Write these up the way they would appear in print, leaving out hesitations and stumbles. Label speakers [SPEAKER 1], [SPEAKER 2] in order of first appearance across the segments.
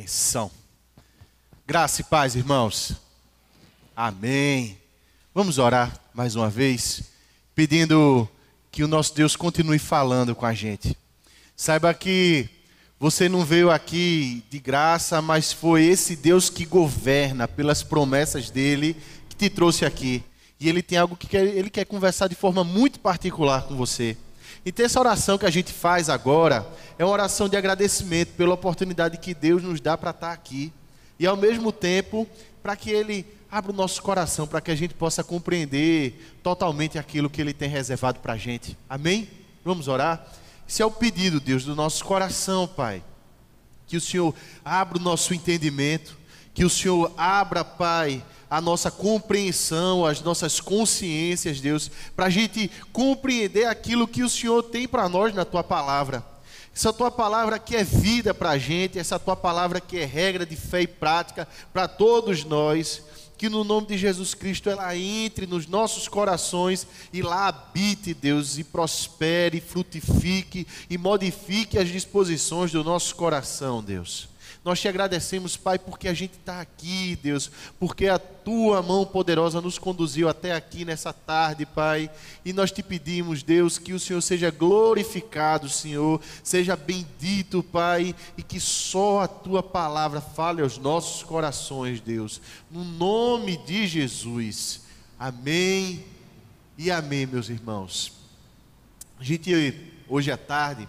[SPEAKER 1] Benção. Graça e paz, irmãos. Amém. Vamos orar mais uma vez, pedindo que o nosso Deus continue falando com a gente. Saiba que você não veio aqui de graça, mas foi esse Deus que governa pelas promessas dele que te trouxe aqui. E ele tem algo que ele quer conversar de forma muito particular com você. Então essa oração que a gente faz agora é uma oração de agradecimento pela oportunidade que Deus nos dá para estar aqui. E ao mesmo tempo, para que Ele abra o nosso coração, para que a gente possa compreender totalmente aquilo que Ele tem reservado para a gente. Amém? Vamos orar? Esse é o pedido, Deus, do nosso coração, Pai. Que o Senhor abra o nosso entendimento, que o Senhor abra, Pai, a nossa compreensão, as nossas consciências, Deus, para a gente compreender aquilo que o Senhor tem para nós na Tua Palavra. Essa Tua Palavra que é vida para a gente, essa Tua Palavra que é regra de fé e prática para todos nós, que no nome de Jesus Cristo ela entre nos nossos corações e lá habite, Deus, e prospere, frutifique e modifique as disposições do nosso coração, Deus. Nós te agradecemos, Pai, porque a gente está aqui, Deus, porque a Tua mão poderosa nos conduziu até aqui nessa tarde, Pai, e nós te pedimos, Deus, que o Senhor seja glorificado, Senhor, seja bendito, Pai, e que só a Tua palavra fale aos nossos corações, Deus, no nome de Jesus, amém e amém, meus irmãos. A gente, hoje à tarde,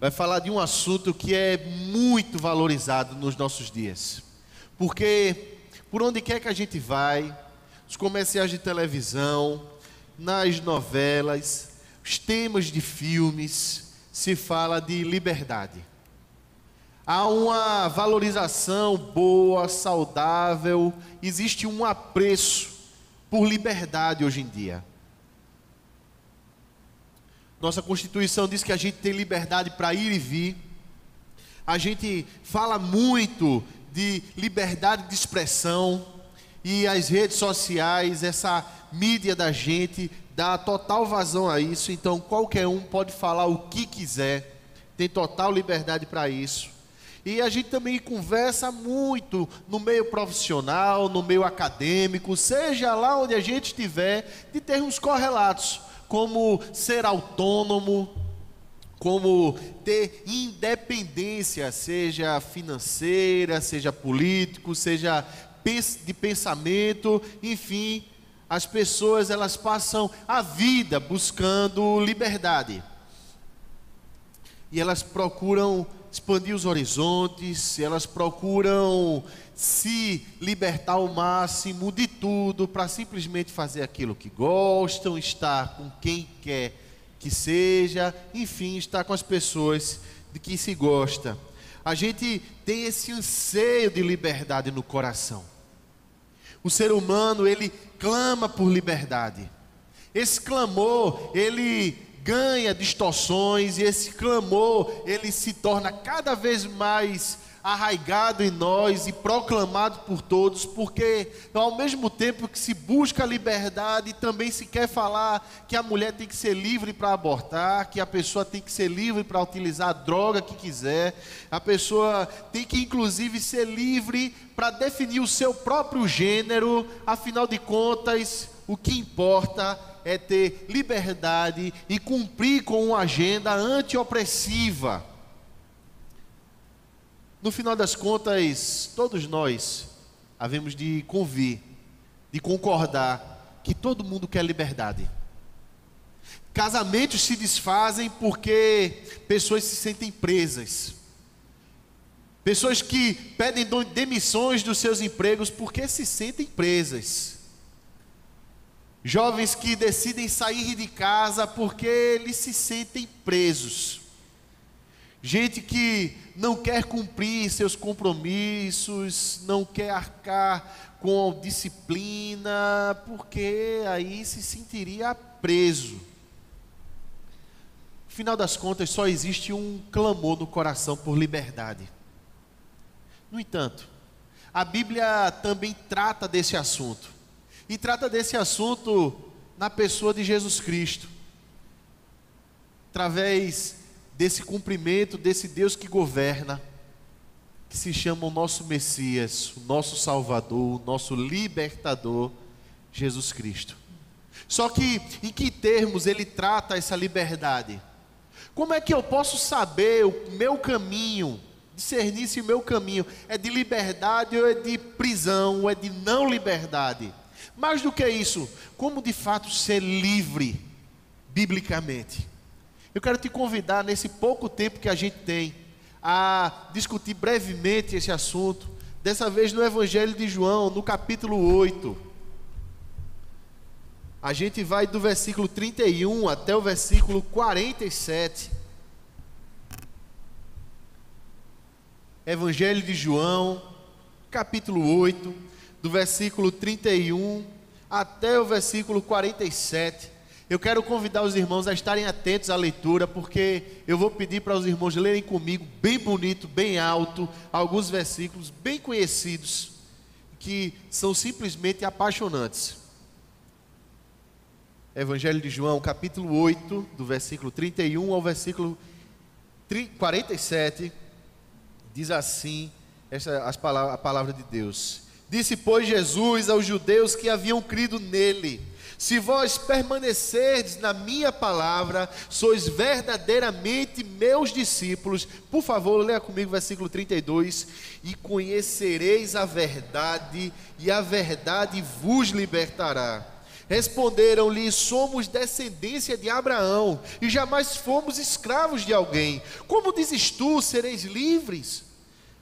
[SPEAKER 1] vai falar de um assunto que é muito valorizado nos nossos dias. Porque por onde quer que a gente vai, os comerciais de televisão, nas novelas, os temas de filmes, se fala de liberdade. Há uma valorização boa, saudável, existe um apreço por liberdade hoje em dia. Nossa Constituição diz que a gente tem liberdade para ir e vir. A gente fala muito de liberdade de expressão. E as redes sociais, essa mídia da gente, dá total vazão a isso. Então qualquer um pode falar o que quiser. Tem total liberdade para isso. E a gente também conversa muito no meio profissional, no meio acadêmico, seja lá onde a gente estiver, de termos correlatos. Como ser autônomo, como ter independência, seja financeira, seja político, seja de pensamento, enfim, as pessoas elas passam a vida buscando liberdade. E elas procuram expandir os horizontes, elas procuram se libertar ao máximo de tudo para simplesmente fazer aquilo que gostam, estar com quem quer que seja, enfim, estar com as pessoas de que se gosta. A gente tem esse anseio de liberdade no coração. O ser humano, ele clama por liberdade. Esse clamor, ele ganha distorções e esse clamor, ele se torna cada vez mais arraigado em nós e proclamado por todos, porque ao mesmo tempo que se busca a liberdade, também se quer falar que a mulher tem que ser livre para abortar, que a pessoa tem que ser livre para utilizar a droga que quiser, a pessoa tem que inclusive ser livre para definir o seu próprio gênero. Afinal de contas, o que importa é ter liberdade e cumprir com uma agenda anti-opressiva. No final das contas, todos nós havemos de convir, de concordar que todo mundo quer liberdade. Casamentos se desfazem porque pessoas se sentem presas. Pessoas que pedem demissões dos seus empregos porque se sentem presas. Jovens que decidem sair de casa porque eles se sentem presos. Gente que não quer cumprir seus compromissos, não quer arcar com a disciplina, porque aí se sentiria preso. No final das contas, só existe um clamor no coração por liberdade. No entanto, a Bíblia também trata desse assunto. E trata desse assunto na pessoa de Jesus Cristo. Através desse cumprimento, desse Deus que governa. que se chama o nosso Messias, o nosso Salvador, o nosso Libertador, Jesus Cristo. Só que, em que termos ele trata essa liberdade? Como é que eu posso saber o meu caminho, discernir se o meu caminho é de liberdade ou é de prisão, ou é de não liberdade? Mais do que isso, como de fato ser livre, biblicamente? Eu quero te convidar, nesse pouco tempo que a gente tem, a discutir brevemente esse assunto, dessa vez no Evangelho de João, no capítulo 8. A gente vai do versículo 31 até o versículo 47. Evangelho de João, capítulo 8, do versículo 31 até o versículo 47. Eu quero convidar os irmãos a estarem atentos à leitura, porque eu vou pedir para os irmãos lerem comigo, bem bonito, bem alto, alguns versículos bem conhecidos, que são simplesmente apaixonantes. Evangelho de João, capítulo 8, do versículo 31 ao versículo 47, diz assim a palavra de Deus. Disse, pois, Jesus aos judeus que haviam crido nele: se vós permanecerdes na minha palavra, sois verdadeiramente meus discípulos. Por favor, leia comigo o versículo 32. E conhecereis a verdade, e a verdade vos libertará. Responderam-lhe, somos descendência de Abraão, e jamais fomos escravos de alguém. Como dizes tu, sereis livres?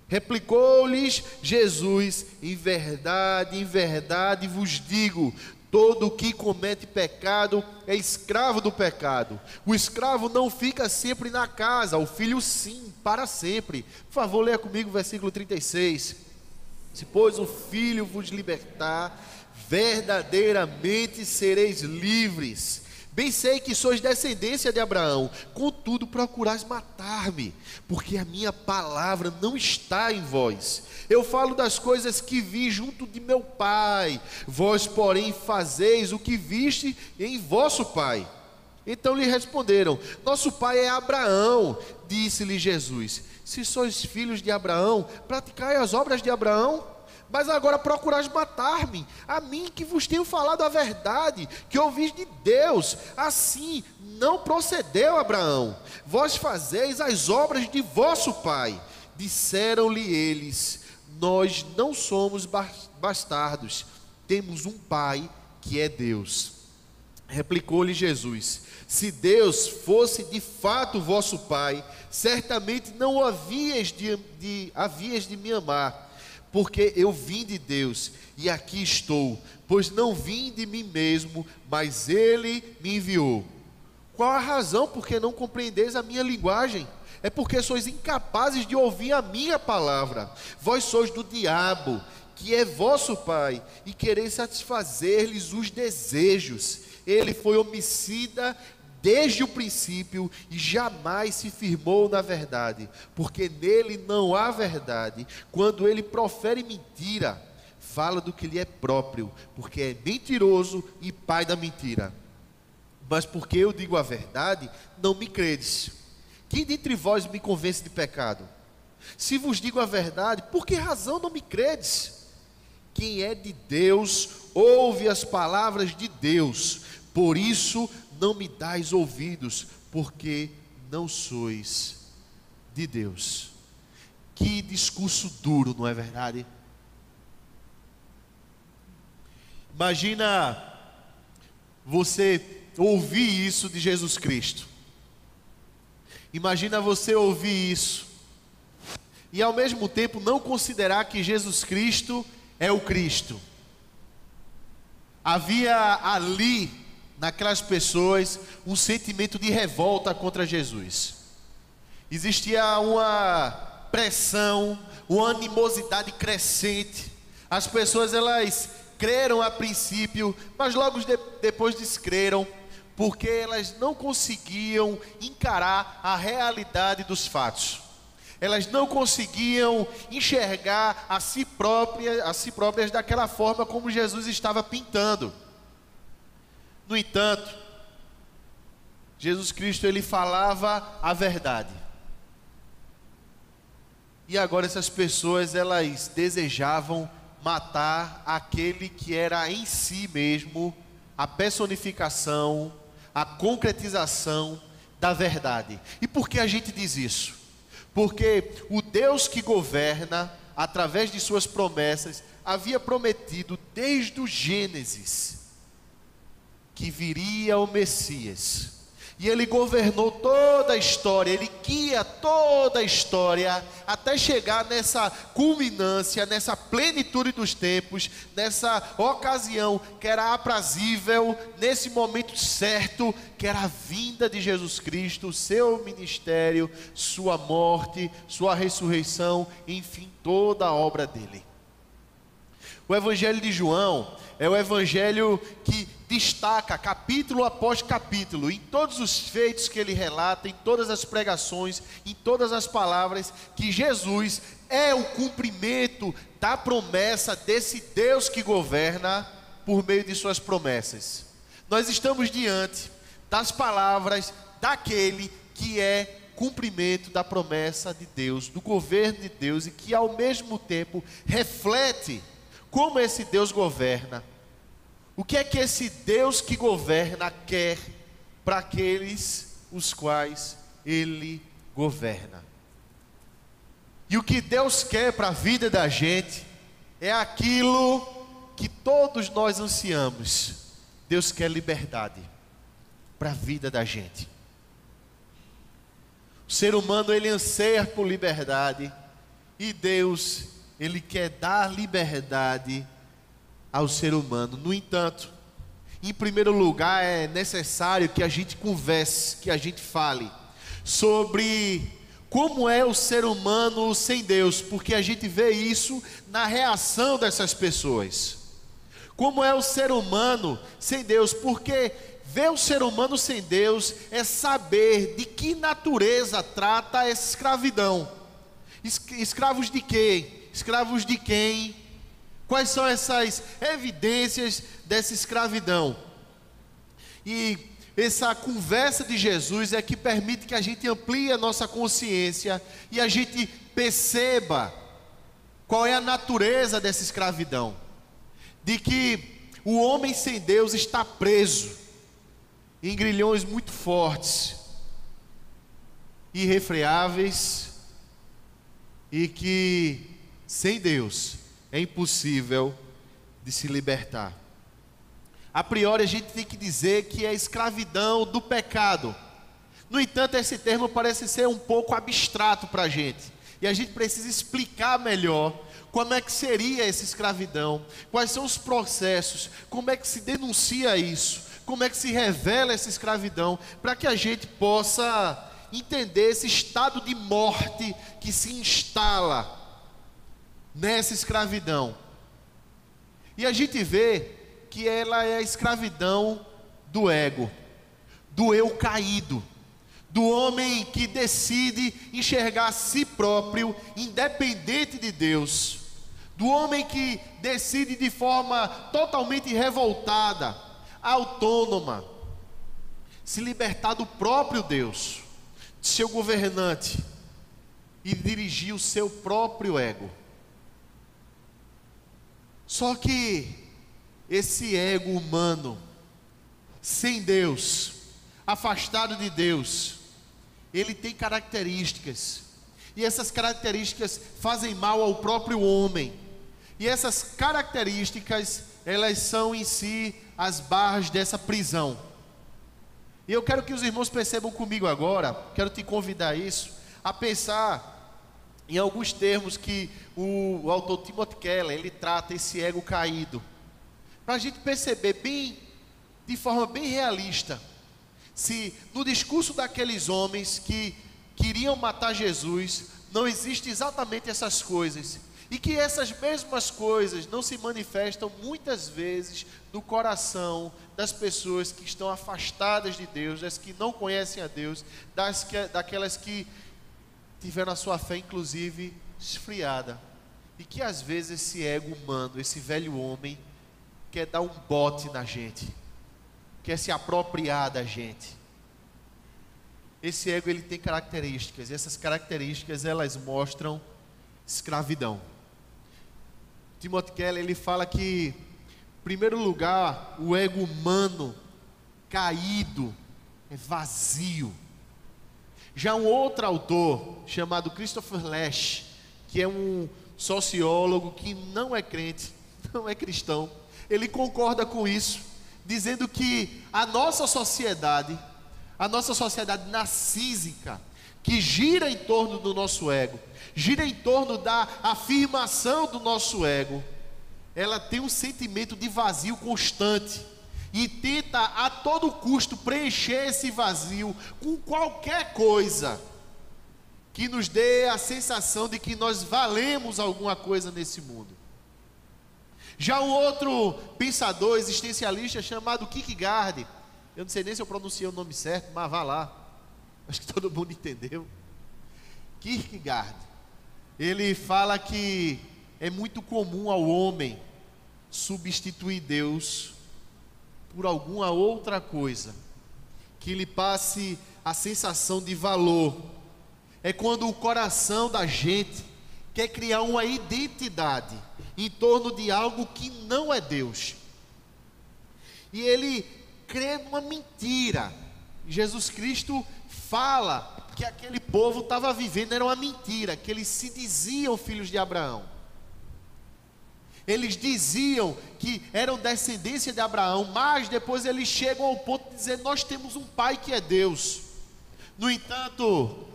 [SPEAKER 1] Replicou-lhes Jesus, em verdade vos digo, todo o que comete pecado é escravo do pecado. O escravo não fica sempre na casa, o filho sim, para sempre. Por favor, leia comigo o versículo 36. Se pois o filho vos libertar, verdadeiramente sereis livres. Bem sei que sois descendência de Abraão, contudo procurais matar-me, porque a minha palavra não está em vós. Eu falo das coisas que vi junto de meu pai, vós porém fazeis o que viste em vosso pai. Então lhe responderam, nosso pai é Abraão. Disse-lhe Jesus, se sois filhos de Abraão, praticai as obras de Abraão. Mas agora procurais matar-me, a mim que vos tenho falado a verdade, que ouvis de Deus. Assim não procedeu Abraão. Vós fazeis as obras de vosso pai. Disseram-lhe eles, nós não somos bastardos, temos um pai que é Deus. Replicou-lhe Jesus, se Deus fosse de fato vosso pai, certamente não havias de me amar, porque eu vim de Deus, e aqui estou, pois não vim de mim mesmo, mas Ele me enviou. Qual a razão por que não compreendeis a minha linguagem? É porque sois incapazes de ouvir a minha palavra. Vós sois do diabo, que é vosso pai, e quereis satisfazer-lhes os desejos. Ele foi homicida desde o princípio e jamais se firmou na verdade, porque nele não há verdade. Quando ele profere mentira, fala do que lhe é próprio, porque é mentiroso e pai da mentira. Mas porque eu digo a verdade, não me credes. Quem dentre vós me convence de pecado? Se vos digo a verdade, por que razão não me credes? Quem é de Deus, ouve as palavras de Deus. Por isso não me dais ouvidos, porque não sois de Deus. Que discurso duro, não é verdade? Imagina você ouvir isso de Jesus Cristo. Imagina você ouvir isso e ao mesmo tempo não considerar que Jesus Cristo é o Cristo. Havia ali, naquelas pessoas, um sentimento de revolta contra Jesus. Existia uma pressão, uma animosidade crescente. As pessoas, elas creram a princípio, mas logo depois descreram, porque elas não conseguiam encarar a realidade dos fatos. Elas não conseguiam enxergar a si próprias daquela forma como Jesus estava pintando. No entanto, Jesus Cristo, ele falava a verdade. E agora essas pessoas, elas desejavam matar aquele que era em si mesmo a personificação, a concretização da verdade. E por que a gente diz isso? Porque o Deus que governa, através de suas promessas, havia prometido desde o Gênesis que viria o Messias. E ele governou toda a história, ele guia toda a história, até chegar nessa culminância, nessa plenitude dos tempos, nessa ocasião que era aprazível, nesse momento certo, que era a vinda de Jesus Cristo, o seu ministério, sua morte, sua ressurreição, enfim, toda a obra dele. O Evangelho de João é o evangelho que destaca capítulo após capítulo, em todos os feitos que ele relata, em todas as pregações, em todas as palavras, que Jesus é o cumprimento da promessa desse Deus que governa por meio de suas promessas. Nós estamos diante das palavras daquele que é cumprimento da promessa de Deus, do governo de Deus, e que ao mesmo tempo reflete como esse Deus governa. O que é que esse Deus que governa quer para aqueles os quais ele governa? E o que Deus quer para a vida da gente é aquilo que todos nós ansiamos. Deus quer liberdade para a vida da gente. O ser humano, ele anseia por liberdade, e Deus, ele quer dar liberdade ao ser humano. No entanto, em primeiro lugar, é necessário que a gente converse, que a gente fale sobre como é o ser humano sem Deus, porque a gente vê isso na reação dessas pessoas. Como é o ser humano sem Deus? Porque ver o ser humano sem Deus é saber de que natureza trata essa escravidão. Escravos de quê? Escravos de quem? Quais são essas evidências dessa escravidão? E essa conversa de Jesus é que permite que a gente amplie a nossa consciência e a gente perceba qual é a natureza dessa escravidão. De que o homem sem Deus está preso em grilhões muito fortes, irrefreáveis, e que sem Deus é impossível de se libertar. A priori a gente tem que dizer que é a escravidão do pecado. No entanto, esse termo parece ser um pouco abstrato para a gente, e a gente precisa explicar melhor como é que seria essa escravidão, quais são os processos, como é que se denuncia isso, como é que se revela essa escravidão, para que a gente possa entender esse estado de morte que se instala nessa escravidão. E a gente vê que ela é a escravidão do ego, do eu caído, do homem que decide enxergar a si próprio independente de Deus, do homem que decide de forma totalmente revoltada, autônoma, se libertar do próprio Deus, de seu governante, e dirigir o seu próprio ego. Só que esse ego humano, sem Deus, afastado de Deus, ele tem características, e essas características fazem mal ao próprio homem, e essas características, elas são em si as barras dessa prisão. E eu quero que os irmãos percebam comigo agora, quero te convidar a pensar em alguns termos que o autor Timothy Keller, ele trata esse ego caído, para a gente perceber de forma bem realista, se no discurso daqueles homens que queriam matar Jesus, não existe exatamente essas coisas, e que essas mesmas coisas não se manifestam muitas vezes no coração das pessoas que estão afastadas de Deus, das que não conhecem a Deus, daquelas que tiveram a sua fé inclusive esfriada, e que às vezes esse ego humano, esse velho homem, quer dar um bote na gente, quer se apropriar da gente. Esse ego, ele tem características, e essas características, elas mostram escravidão. Timothy Keller, ele fala que, em primeiro lugar, o ego humano caído é vazio. Já um outro autor, chamado Christopher Lasch, que é um sociólogo que não é crente, não é cristão, ele concorda com isso, dizendo que a nossa sociedade narcísica, que gira em torno do nosso ego, gira em torno da afirmação do nosso ego, ela tem um sentimento de vazio constante e tenta a todo custo preencher esse vazio com qualquer coisa que nos dê a sensação de que nós valemos alguma coisa nesse mundo. Já um outro pensador existencialista chamado Kierkegaard, eu não sei nem se eu pronunciei o nome certo, mas vá lá, acho que todo mundo entendeu. Kierkegaard, ele fala que é muito comum ao homem substituir Deus por alguma outra coisa que lhe passe a sensação de valor. É quando o coração da gente quer criar uma identidade em torno de algo que não é Deus, e ele crê numa mentira. Jesus Cristo fala que aquele povo estava vivendo, era uma mentira, que eles se diziam filhos de Abraão. Eles diziam que eram descendência de Abraão, mas depois eles chegam ao ponto de dizer: nós temos um pai que é Deus. No entanto,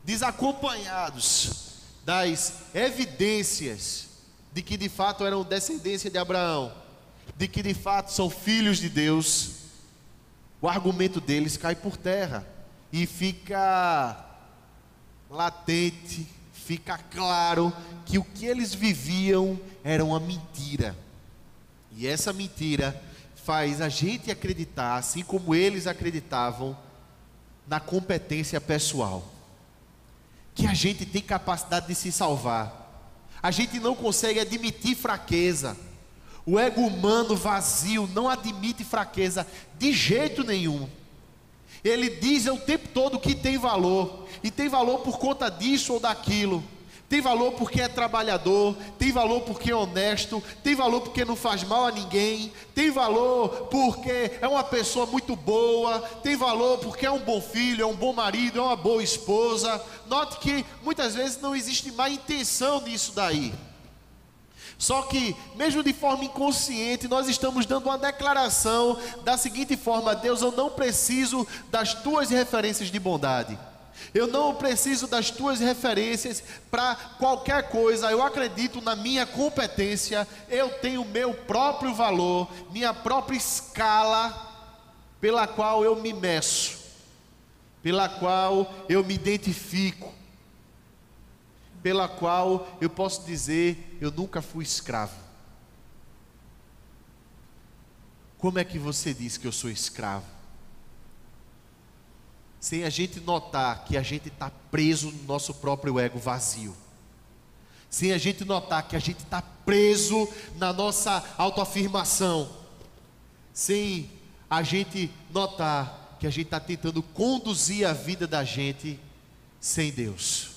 [SPEAKER 1] desacompanhados das evidências de que de fato eram descendência de Abraão, de que de fato são filhos de Deus, o argumento deles cai por terra e fica latente, fica claro que o que eles viviam era uma mentira. E essa mentira faz a gente acreditar, assim como eles acreditavam, na competência pessoal, que a gente tem capacidade de se salvar. A gente não consegue admitir fraqueza. O ego humano vazio não admite fraqueza de jeito nenhum. Ele diz o tempo todo que tem valor, e tem valor por conta disso ou daquilo. Tem valor porque é trabalhador, tem valor porque é honesto, tem valor porque não faz mal a ninguém, tem valor porque é uma pessoa muito boa, tem valor porque é um bom filho, é um bom marido, é uma boa esposa. Note que muitas vezes não existe má intenção nisso daí. Só que, mesmo de forma inconsciente, nós estamos dando uma declaração da seguinte forma: Deus, eu não preciso das tuas referências de bondade. Eu não preciso das tuas referências para qualquer coisa. Eu acredito na minha competência. Eu tenho meu próprio valor, minha própria escala pela qual eu me meço, pela qual eu me identifico, pela qual eu posso dizer: eu nunca fui escravo. Como é que você diz que eu sou escravo? Sem a gente notar que a gente está preso no nosso próprio ego vazio, sem a gente notar que a gente está preso na nossa autoafirmação, sem a gente notar que a gente está tentando conduzir a vida da gente sem Deus.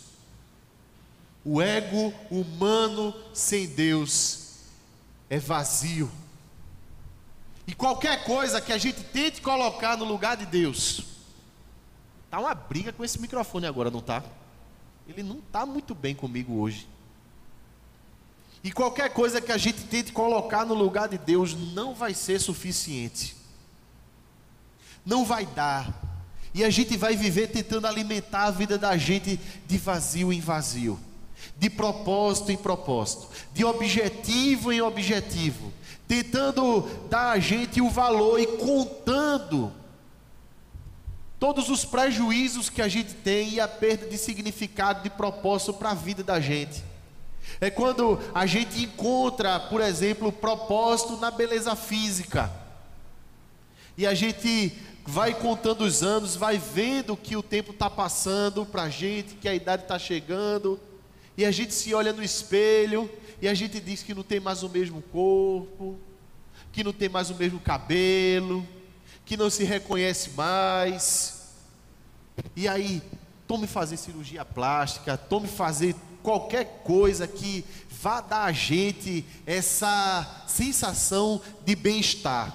[SPEAKER 1] O ego humano sem Deus é vazio, e qualquer coisa que a gente tente colocar no lugar de Deus. Tá uma briga com esse microfone agora, não tá? Ele não tá muito bem comigo hoje. E qualquer coisa que a gente tente colocar no lugar de Deus não vai ser suficiente. Não vai dar. E a gente vai viver tentando alimentar a vida da gente de vazio em vazio, de propósito em propósito, de objetivo em objetivo, tentando dar a gente o valor e contando todos os prejuízos que a gente tem e a perda de significado, de propósito para a vida da gente. É quando a gente encontra, por exemplo, o propósito na beleza física, e a gente vai contando os anos, vai vendo que o tempo está passando para a gente, que a idade está chegando, e a gente se olha no espelho, e a gente diz que não tem mais o mesmo corpo, que não tem mais o mesmo cabelo, que não se reconhece mais. E aí tome fazer cirurgia plástica, tome fazer qualquer coisa que vá dar a gente essa sensação de bem-estar.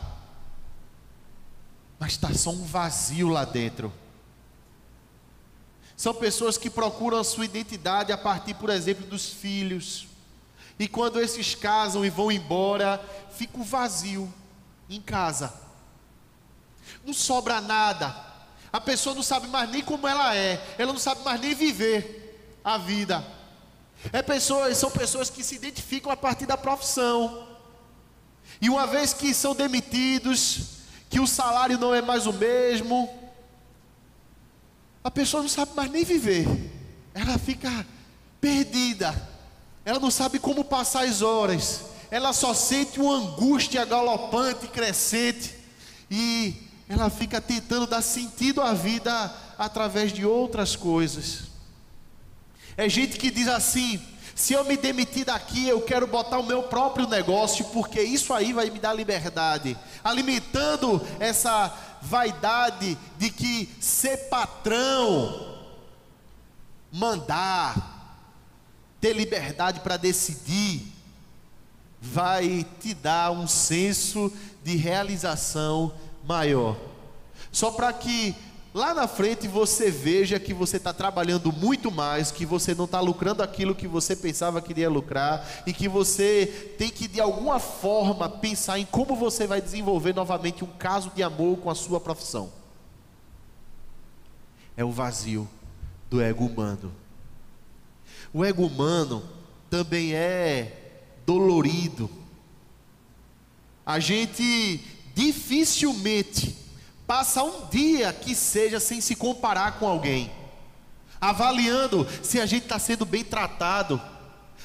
[SPEAKER 1] Mas está só um vazio lá dentro. São pessoas que procuram a sua identidade a partir, por exemplo, dos filhos. E quando esses casam e vão embora, fica um vazio em casa. Não sobra nada. A pessoa não sabe mais nem como ela é. Ela não sabe mais nem viver a vida. São pessoas que se identificam a partir da profissão. E uma vez que são demitidos, que o salário não é mais o mesmo, a pessoa não sabe mais nem viver. Ela fica perdida. Ela não sabe como passar as horas. Ela só sente uma angústia galopante, crescente. E ela fica tentando dar sentido à vida através de outras coisas. É gente que diz assim: se eu me demitir daqui, eu quero botar o meu próprio negócio, porque isso aí vai me dar liberdade. Alimentando essa vaidade de que ser patrão, mandar, ter liberdade para decidir, vai te dar um senso de realização maior. Só para que lá na frente você veja que você está trabalhando muito mais, que você não está lucrando aquilo que você pensava que iria lucrar, e que você tem que de alguma forma pensar em como você vai desenvolver novamente um caso de amor com a sua profissão. É o vazio do ego humano. O ego humano também é dolorido. A gente dificilmente passa um dia que seja sem se comparar com alguém, avaliando se a gente está sendo bem tratado,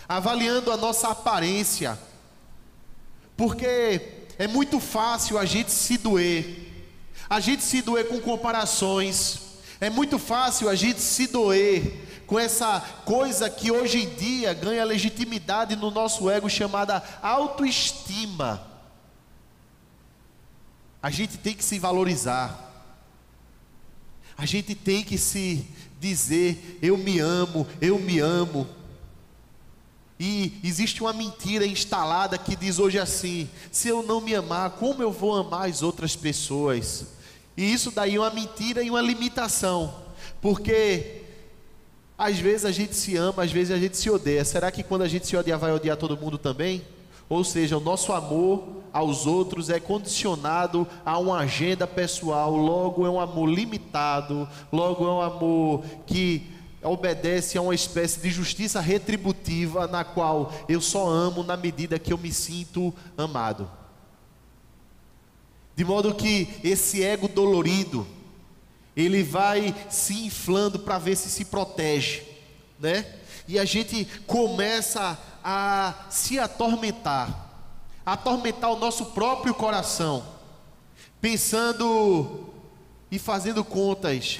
[SPEAKER 1] avaliando a nossa aparência, porque é muito fácil a gente se doer com comparações, é muito fácil a gente se doer com essa coisa que hoje em dia ganha legitimidade no nosso ego, chamada autoestima. A gente tem que se valorizar. A gente tem que se dizer: eu me amo, eu me amo. E existe uma mentira instalada que diz hoje assim: se eu não me amar, como eu vou amar as outras pessoas? E isso daí é uma mentira e uma limitação, porque às vezes a gente se ama, às vezes a gente se odeia. Será que quando a gente se odiar, vai odiar todo mundo também? Ou seja, o nosso amor aos outros é condicionado a uma agenda pessoal, logo é um amor limitado, logo é um amor que obedece a uma espécie de justiça retributiva, na qual eu só amo na medida que eu me sinto amado. De modo que esse ego dolorido, ele vai se inflando para ver se protege, né? E a gente começa a se atormentar o nosso próprio coração, pensando e fazendo contas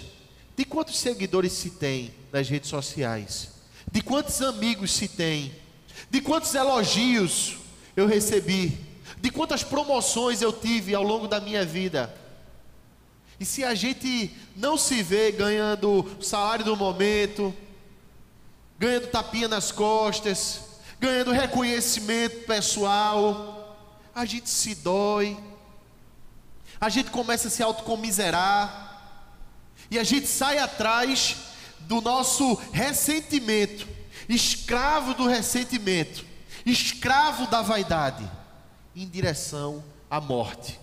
[SPEAKER 1] de quantos seguidores se tem nas redes sociais, de quantos amigos se tem, de quantos elogios eu recebi, de quantas promoções eu tive ao longo da minha vida. E se a gente não se vê ganhando o salário do momento, ganhando tapinha nas costas, ganhando reconhecimento pessoal, a gente se dói, a gente começa a se autocomiserar, e a gente sai atrás do nosso ressentimento, escravo do ressentimento, escravo da vaidade, em direção à morte,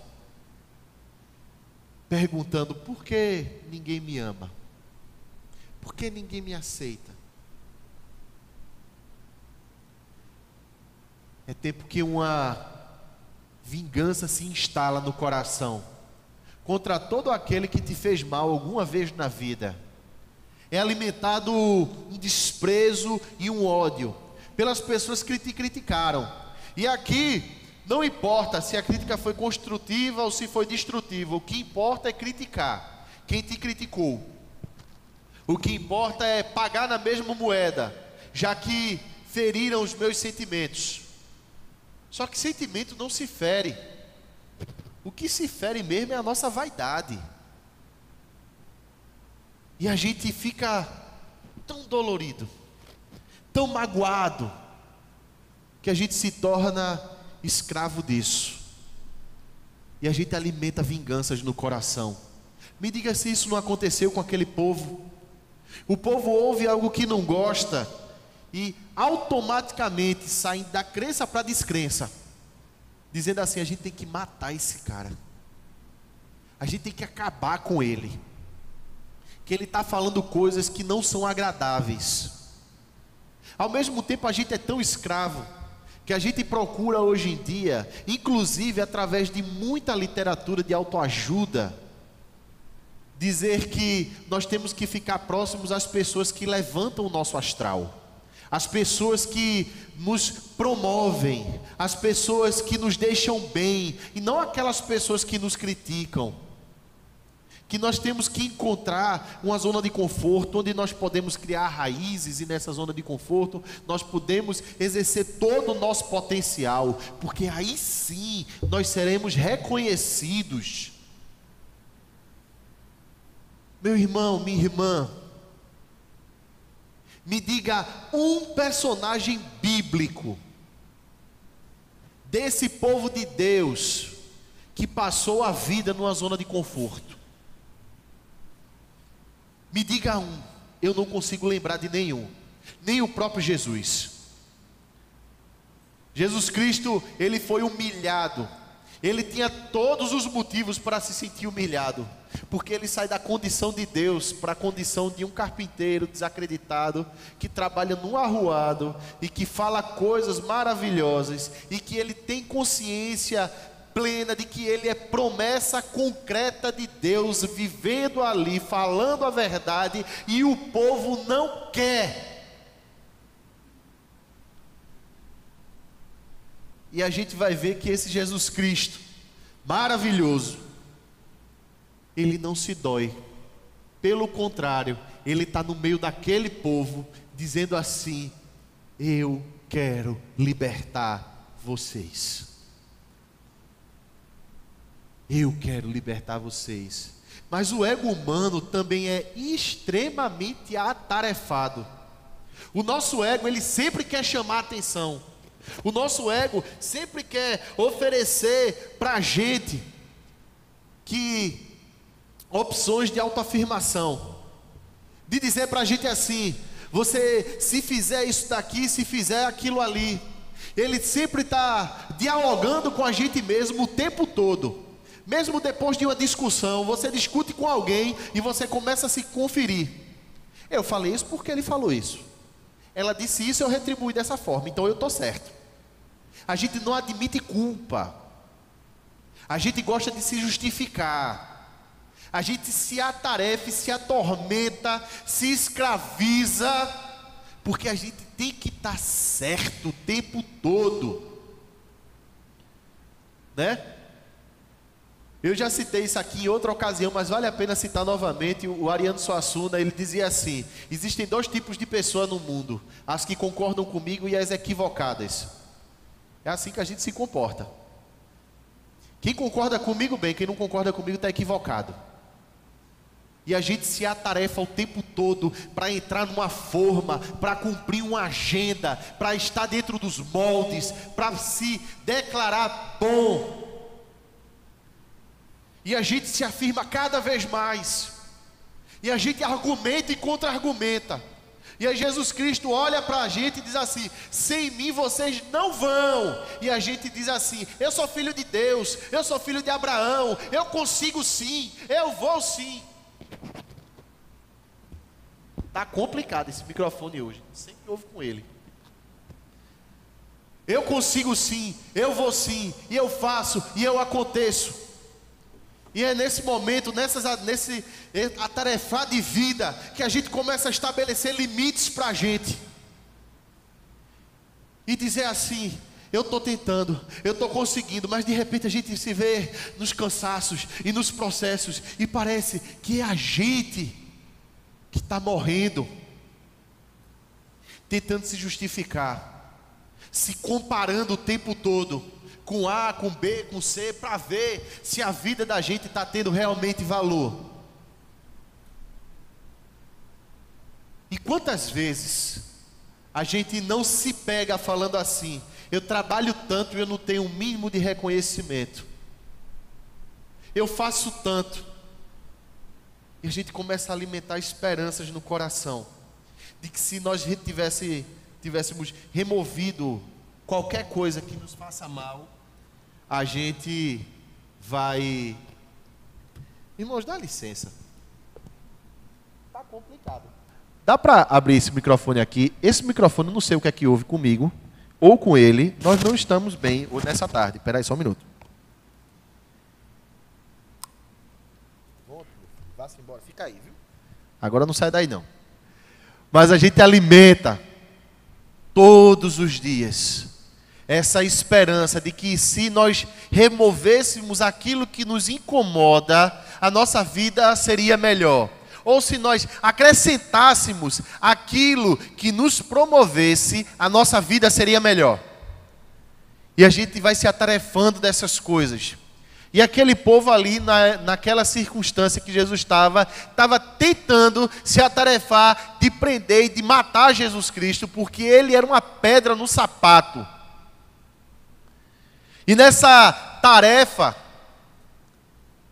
[SPEAKER 1] perguntando: por que ninguém me ama? Por que ninguém me aceita? É tempo que uma vingança se instala no coração contra todo aquele que te fez mal alguma vez na vida. É alimentado um desprezo e um ódio pelas pessoas que te criticaram. E aqui não importa se a crítica foi construtiva ou se foi destrutiva, o que importa é criticar quem te criticou. O que importa é pagar na mesma moeda, já que feriram os meus sentimentos. Só que sentimento não se fere. O que se fere mesmo é a nossa vaidade. E a gente fica tão dolorido, tão magoado, que a gente se torna escravo disso. E a gente alimenta vinganças no coração. Me diga se isso não aconteceu com aquele povo. O povo ouve algo que não gosta e automaticamente saem da crença para a descrença, dizendo assim: a gente tem que matar esse cara, a gente tem que acabar com ele, que ele está falando coisas que não são agradáveis. Ao mesmo tempo, a gente é tão escravo que a gente procura hoje em dia, inclusive através de muita literatura de autoajuda, dizer que nós temos que ficar próximos às pessoas que levantam o nosso astral, as pessoas que nos promovem, as pessoas que nos deixam bem, e não aquelas pessoas que nos criticam. Que nós temos que encontrar uma zona de conforto, onde nós podemos criar raízes, e nessa zona de conforto nós podemos exercer todo o nosso potencial, porque aí sim nós seremos reconhecidos. Meu irmão, minha irmã, me diga um personagem bíblico desse povo de Deus que passou a vida numa zona de conforto. Me diga um. Eu não consigo lembrar de nenhum, nem o próprio Jesus. Jesus Cristo, ele foi humilhado, ele tinha todos os motivos para se sentir humilhado, porque ele sai da condição de Deus para a condição de um carpinteiro desacreditado, que trabalha num arruado, e que fala coisas maravilhosas, e que ele tem consciência plena de que ele é promessa concreta de Deus, vivendo ali, falando a verdade, e o povo não quer. E a gente vai ver que esse Jesus Cristo maravilhoso, ele não se dói, pelo contrário, ele está no meio daquele povo, dizendo assim: eu quero libertar vocês. Eu quero libertar vocês. Mas o ego humano também é extremamente atarefado. O nosso ego, ele sempre quer chamar a atenção. O nosso ego sempre quer oferecer para a gente opções de autoafirmação, de dizer para a gente assim: você, se fizer isso daqui, se fizer aquilo ali. Ele sempre está dialogando com a gente mesmo o tempo todo. Mesmo depois de uma discussão, você discute com alguém e você começa a se conferir. Eu falei isso porque ele falou isso. Ela disse isso, eu retribuí dessa forma, então eu estou certo. A gente não admite culpa. A gente gosta de se justificar. A gente se atarefa, se atormenta, se escraviza, porque a gente tem que estar certo o tempo todo, né? Eu já citei isso aqui em outra ocasião, mas vale a pena citar novamente. O Ariano Suassuna, ele dizia assim: existem dois tipos de pessoas no mundo, as que concordam comigo e as equivocadas. É assim que a gente se comporta. Quem concorda comigo, bem; quem não concorda comigo está equivocado. E a gente se atarefa o tempo todo para entrar numa forma, para cumprir uma agenda, para estar dentro dos moldes, para se declarar bom. E a gente se afirma cada vez mais, e a gente argumenta e contra-argumenta. E aí Jesus Cristo olha para a gente e diz assim: sem mim vocês não vão. E a gente diz assim: eu sou filho de Deus, eu sou filho de Abraão, eu consigo sim, eu vou sim. Está complicado esse microfone hoje, sempre ouve com ele. Eu consigo sim, eu vou sim, e eu faço, e eu aconteço. E é nesse momento, nesse atarefar de vida, que a gente começa a estabelecer limites para a gente. E dizer assim: eu estou tentando, eu estou conseguindo, mas de repente a gente se vê nos cansaços e nos processos, e parece que é a gente que está morrendo, tentando se justificar, se comparando o tempo todo com A, com B, com C, para ver se a vida da gente está tendo realmente valor. E quantas vezes a gente não se pega falando assim: eu trabalho tanto e eu não tenho o mínimo de reconhecimento, eu faço tanto, e a gente começa a alimentar esperanças no coração de que se nós tivéssemos removido qualquer coisa que nos faça mal, a gente vai... Irmãos, dá licença. Tá complicado. Dá para abrir esse microfone aqui? Esse microfone, eu não sei o que é que houve comigo ou com ele. Nós não estamos bem nessa tarde. Espera aí só um minuto. Vá-se embora. Fica aí, viu? Agora não sai daí, não. Mas a gente alimenta todos os dias essa esperança de que se nós removêssemos aquilo que nos incomoda, a nossa vida seria melhor. Ou se nós acrescentássemos aquilo que nos promovesse, a nossa vida seria melhor. E a gente vai se atarefando dessas coisas. E aquele povo ali, naquela circunstância que Jesus estava tentando se atarefar de prender e de matar Jesus Cristo, porque ele era uma pedra no sapato. E nessa tarefa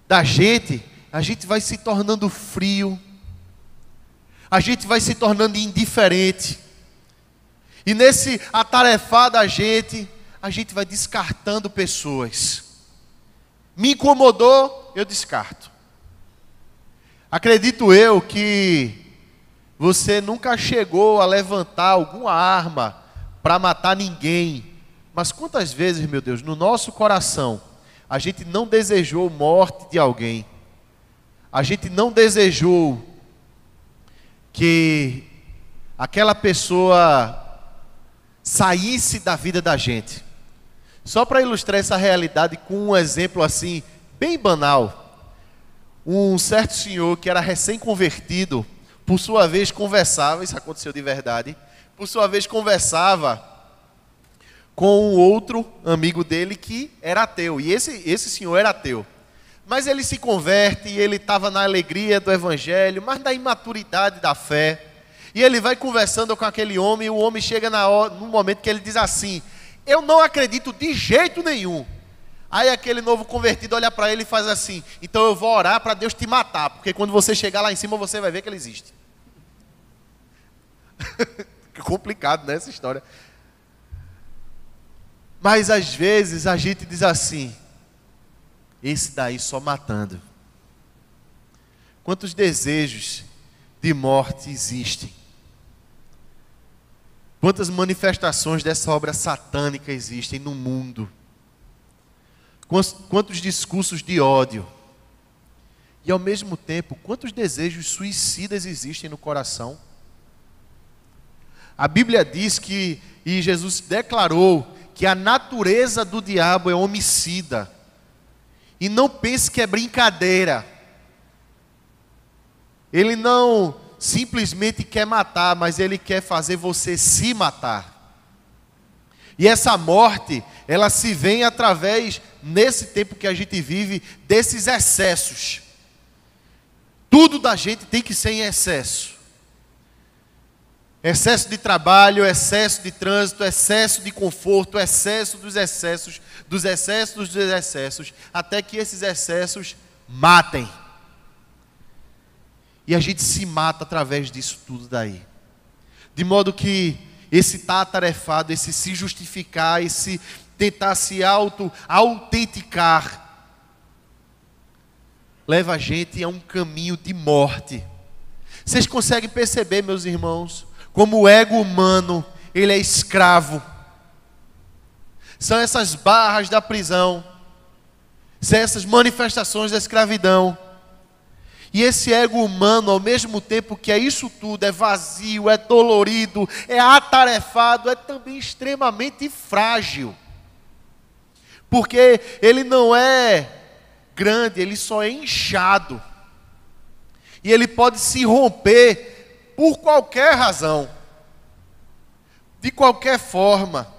[SPEAKER 1] da gente, a gente vai se tornando frio, a gente vai se tornando indiferente. E nesse atarefar da gente, a gente vai descartando pessoas. Me incomodou, eu descarto. Acredito eu que você nunca chegou a levantar alguma arma para matar ninguém. Mas quantas vezes, meu Deus, no nosso coração, a gente não desejou morte de alguém. A gente não desejou que aquela pessoa saísse da vida da gente. Só para ilustrar essa realidade com um exemplo assim, bem banal. Um certo senhor que era recém-convertido, por sua vez conversava, isso aconteceu de verdade, por sua vez conversava com um outro amigo dele que era ateu. E esse senhor era ateu. Mas ele se converte e ele estava na alegria do evangelho, mas na imaturidade da fé. E ele vai conversando com aquele homem e o homem chega no momento que ele diz assim: eu não acredito de jeito nenhum. Aí aquele novo convertido olha para ele e faz assim: então eu vou orar para Deus te matar, porque quando você chegar lá em cima você vai ver que ele existe. Complicado, né, essa história. Mas às vezes a gente diz assim: esse daí só matando. Quantos desejos de morte existem? Quantas manifestações dessa obra satânica existem no mundo? Quantos discursos de ódio? E ao mesmo tempo, quantos desejos suicidas existem no coração? A Bíblia diz que, e Jesus declarou, que a natureza do diabo é homicida. E não pense que é brincadeira. Ele não simplesmente quer matar, mas ele quer fazer você se matar. E essa morte, ela se vem através, nesse tempo que a gente vive, desses excessos. Tudo da gente tem que ser em excesso. Excesso de trabalho, excesso de trânsito, excesso de conforto, excesso dos excessos, dos excessos dos excessos, até que esses excessos matem. E a gente se mata através disso tudo daí. De modo que esse estar atarefado, esse se justificar, esse tentar se autenticar, leva a gente a um caminho de morte. Vocês conseguem perceber, meus irmãos, como o ego humano, ele é escravo. São essas barras da prisão, são essas manifestações da escravidão. E esse ego humano, ao mesmo tempo que é isso tudo, é vazio, é dolorido, é atarefado, é também extremamente frágil. Porque ele não é grande, ele só é inchado. E ele pode se romper por qualquer razão, de qualquer forma.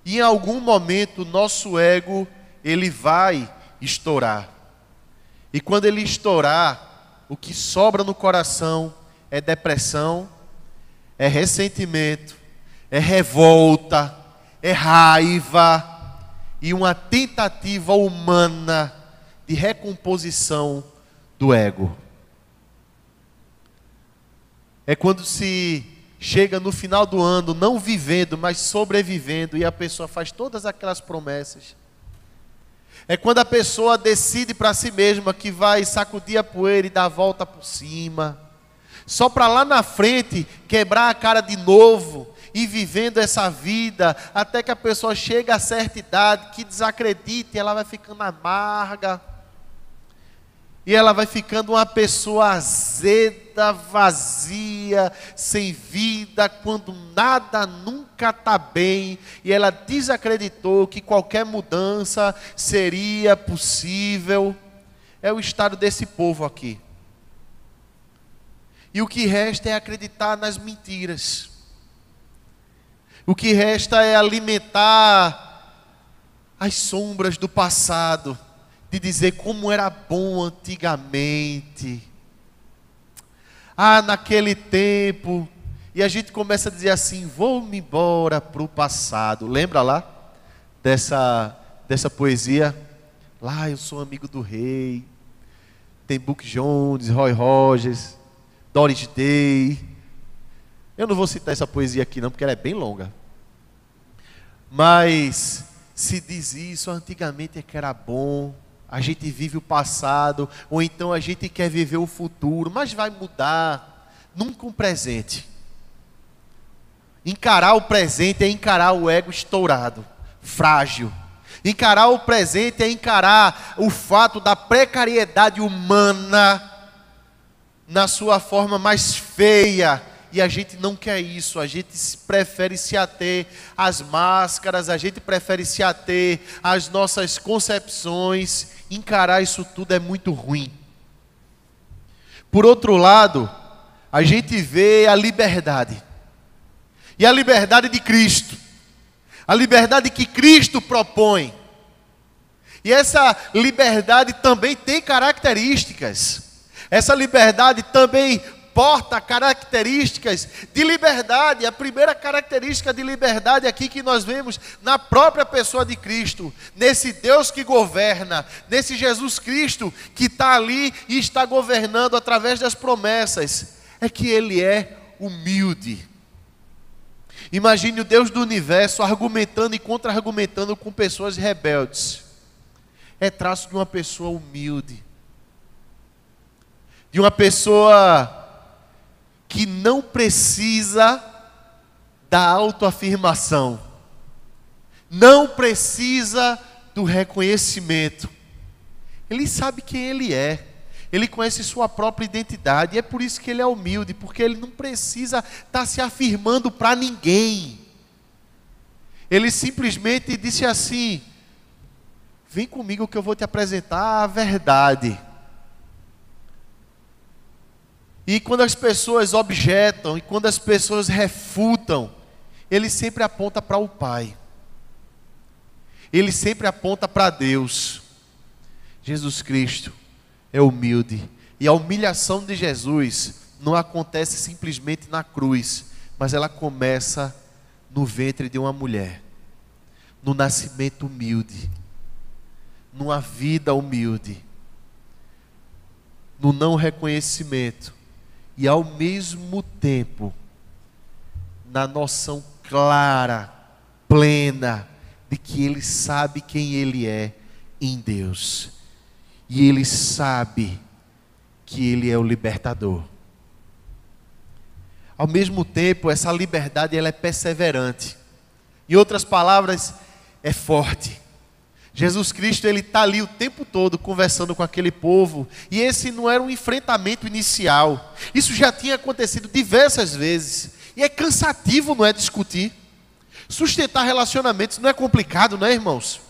[SPEAKER 1] E em algum momento, nosso ego, ele vai estourar. E quando ele estourar, o que sobra no coração é depressão, é ressentimento, é revolta, é raiva e uma tentativa humana de recomposição do ego. É quando se chega no final do ano, não vivendo, mas sobrevivendo, e a pessoa faz todas aquelas promessas. É quando a pessoa decide para si mesma que vai sacudir a poeira e dar a volta por cima, só para lá na frente quebrar a cara de novo e vivendo essa vida, até que a pessoa chega a certa idade que desacredita e ela vai ficando amarga. E ela vai ficando uma pessoa azeda, vazia, sem vida, quando nada nunca está bem. E ela desacreditou que qualquer mudança seria possível. É o estado desse povo aqui. E o que resta é acreditar nas mentiras. O que resta é alimentar as sombras do passado, de dizer como era bom antigamente. Ah, naquele tempo. E a gente começa a dizer assim: vou-me embora para o passado. Lembra lá dessa poesia? Lá eu sou amigo do rei. Tem Buck Jones, Roy Rogers, Doris Day. Eu não vou citar essa poesia aqui não, porque ela é bem longa. Mas se diz isso, antigamente é que era bom. A gente vive o passado, ou então a gente quer viver o futuro, mas vai mudar. Nunca um presente. Encarar o presente é encarar o ego estourado, frágil. Encarar o presente é encarar o fato da precariedade humana na sua forma mais feia. E a gente não quer isso, a gente prefere se ater às máscaras, a gente prefere se ater às nossas concepções. Encarar isso tudo é muito ruim. Por outro lado, a gente vê a liberdade. E a liberdade de Cristo. A liberdade que Cristo propõe. E essa liberdade também tem características. Essa liberdade também porta características de liberdade. A primeira característica de liberdade aqui que nós vemos na própria pessoa de Cristo, nesse Deus que governa, nesse Jesus Cristo que está ali e está governando através das promessas, é que Ele é humilde. Imagine o Deus do universo argumentando e contra-argumentando com pessoas rebeldes. É traço de uma pessoa humilde, de uma pessoa que não precisa da autoafirmação, não precisa do reconhecimento. Ele sabe quem ele é, ele conhece sua própria identidade, e é por isso que ele é humilde, porque ele não precisa estar se afirmando para ninguém. Ele simplesmente disse assim: vem comigo que eu vou te apresentar a verdade. E quando as pessoas objetam, e quando as pessoas refutam, ele sempre aponta para o Pai. Ele sempre aponta para Deus. Jesus Cristo é humilde. E a humilhação de Jesus não acontece simplesmente na cruz, mas ela começa no ventre de uma mulher, no nascimento humilde, numa vida humilde, no não reconhecimento. E ao mesmo tempo, na noção clara, plena, de que Ele sabe quem Ele é em Deus. E Ele sabe que Ele é o libertador. Ao mesmo tempo, essa liberdade ela é perseverante. Em outras palavras, é forte. Jesus Cristo, ele está ali o tempo todo conversando com aquele povo, e esse não era um enfrentamento inicial. Isso já tinha acontecido diversas vezes, e é cansativo, não é, discutir. Sustentar relacionamentos não é complicado, não é, irmãos?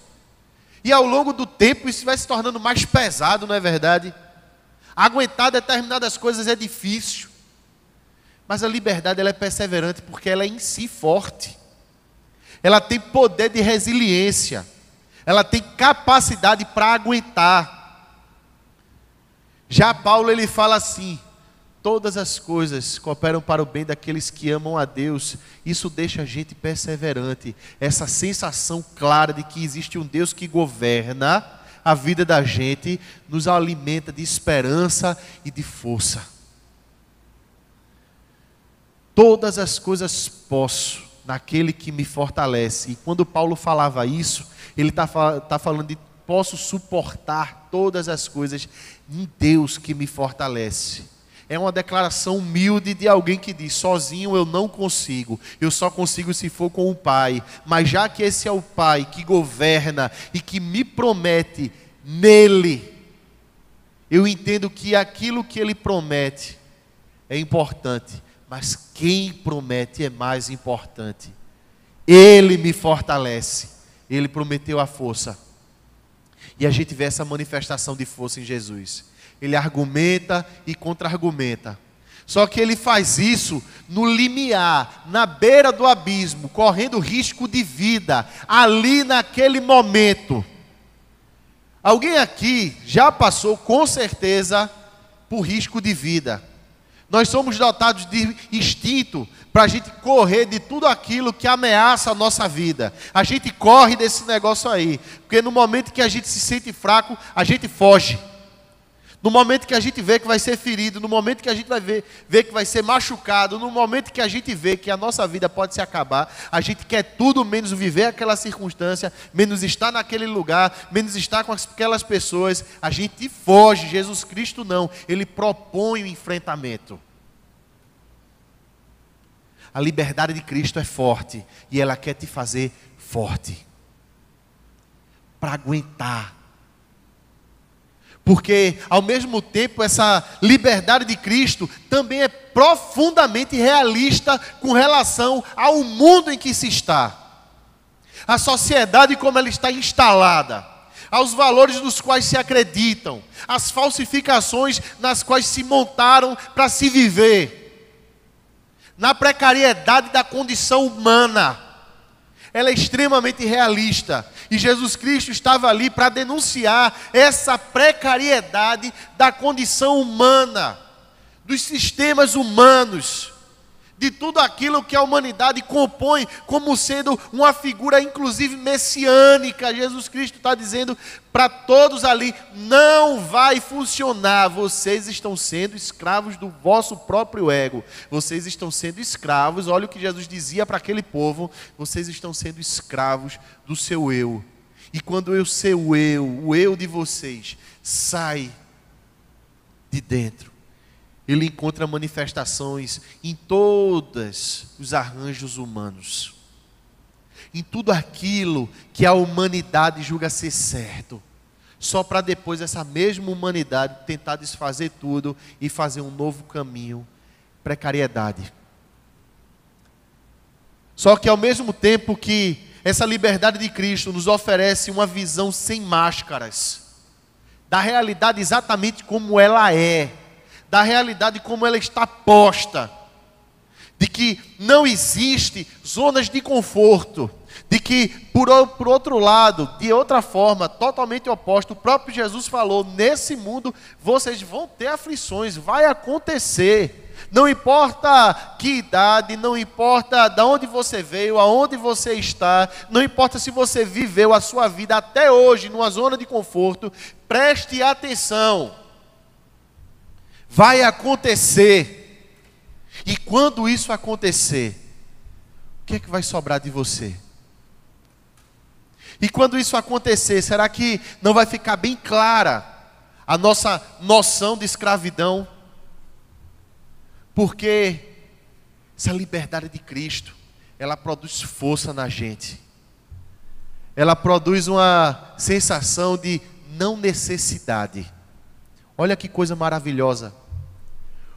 [SPEAKER 1] E ao longo do tempo isso vai se tornando mais pesado, não é verdade? Aguentar determinadas coisas é difícil, mas a liberdade ela é perseverante porque ela é em si forte. Ela tem poder de resiliência. Ela tem capacidade para aguentar. Já Paulo ele fala assim: todas as coisas cooperam para o bem daqueles que amam a Deus. Isso deixa a gente perseverante. Essa sensação clara de que existe um Deus que governa a vida da gente nos alimenta de esperança e de força. Todas as coisas posso naquele que me fortalece. E quando Paulo falava isso, ele está falando de posso suportar todas as coisas em Deus que me fortalece. É uma declaração humilde de alguém que diz: sozinho eu não consigo, eu só consigo se for com o Pai. Mas já que esse é o Pai que governa e que me promete nele, eu entendo que aquilo que Ele promete é importante, mas quem promete é mais importante. Ele me fortalece, Ele prometeu a força. E a gente vê essa manifestação de força em Jesus. Ele argumenta e contra-argumenta. Só que ele faz isso no limiar, na beira do abismo, correndo risco de vida, ali naquele momento. Alguém aqui já passou com certeza por risco de vida. Nós somos dotados de instinto para a gente correr de tudo aquilo que ameaça a nossa vida. A gente corre desse negócio aí, porque no momento que a gente se sente fraco, a gente foge. No momento que a gente vê que vai ser ferido, no momento que a gente vai ver que vai ser machucado, no momento que a gente vê que a nossa vida pode se acabar, a gente quer tudo menos viver aquela circunstância, menos estar naquele lugar, menos estar com aquelas pessoas. A gente foge. Jesus Cristo não, Ele propõe o enfrentamento. A liberdade de Cristo é forte e ela quer te fazer forte para aguentar. Porque, ao mesmo tempo, essa liberdade de Cristo também é profundamente realista com relação ao mundo em que se está. A sociedade como ela está instalada, aos valores nos quais se acreditam, as falsificações nas quais se montaram para se viver, na precariedade da condição humana. Ela é extremamente realista. E Jesus Cristo estava ali para denunciar essa precariedade da condição humana, dos sistemas humanos, de tudo aquilo que a humanidade compõe como sendo uma figura inclusive messiânica. Jesus Cristo está dizendo para todos ali: não vai funcionar, vocês estão sendo escravos do vosso próprio ego, vocês estão sendo escravos, olha o que Jesus dizia para aquele povo: vocês estão sendo escravos do seu eu. E quando o eu de vocês sai de dentro, ele encontra manifestações em todos os arranjos humanos, em tudo aquilo que a humanidade julga ser certo, só para depois essa mesma humanidade tentar desfazer tudo e fazer um novo caminho. Precariedade. Só que ao mesmo tempo que essa liberdade de Cristo nos oferece uma visão sem máscaras, da realidade exatamente como ela é, da realidade como ela está posta, de que não existe zonas de conforto, de que por outro lado, de outra forma, totalmente oposta, o próprio Jesus falou: nesse mundo vocês vão ter aflições, vai acontecer. Não importa que idade, não importa de onde você veio, aonde você está, não importa se você viveu a sua vida até hoje numa zona de conforto, preste atenção. Vai acontecer. E quando isso acontecer, o que é que vai sobrar de você? E quando isso acontecer, será que não vai ficar bem clara a nossa noção de escravidão? Porque essa liberdade de Cristo, ela produz força na gente. Ela produz uma sensação de não necessidade. Olha que coisa maravilhosa.